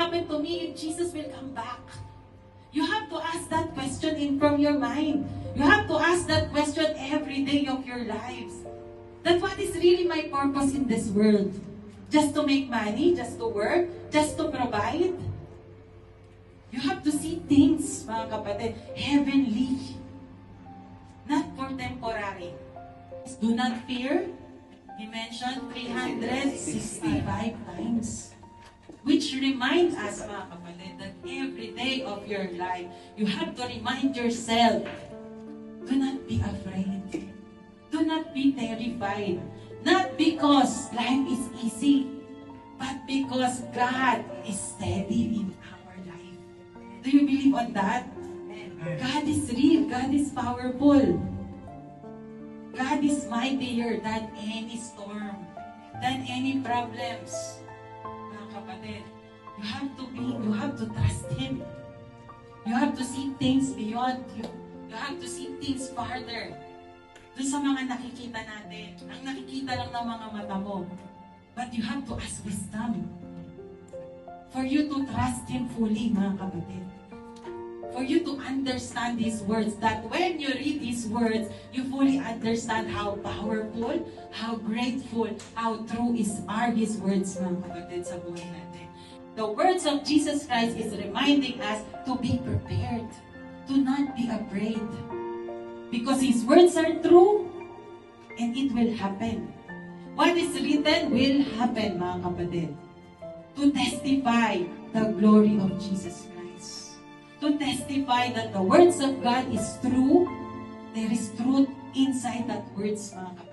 happen to me if Jesus will come back? You have to ask that question from your mind. You have to ask that question every day of your lives. That what is really my purpose in this world? Just to make money? Just to work? Just to provide? You have to see things, mga kapatid, heavenly. Not for temporary. Do not fear. He mentioned 365 times. Which remind us, mga kapatid, that every day of your life, you have to remind yourself, do not be afraid. Do not be terrified. Not because life is easy, but because God is steady in our life. Do you believe on that? God is real. God is powerful. God is mightier than any storm, than any problems. Mga kapatid, you have to trust Him. You have to see things beyond you. You have to see things farther. Doon sa mga nakikita natin. Ang nakikita lang ng mga mata mo. But you have to ask wisdom. For you to trust Him fully, mga kapatid. For you to understand these words, that when you read these words, you fully understand how powerful, how grateful, how true are His words, mga kapatid, sa buhay natin. The words of Jesus Christ is reminding us to be prepared, to not be afraid. Because His words are true, and it will happen. What is written will happen, mga kapatid. To testify the glory of Jesus Christ. To testify that the words of God is true. There is truth inside that words, mga kapatid.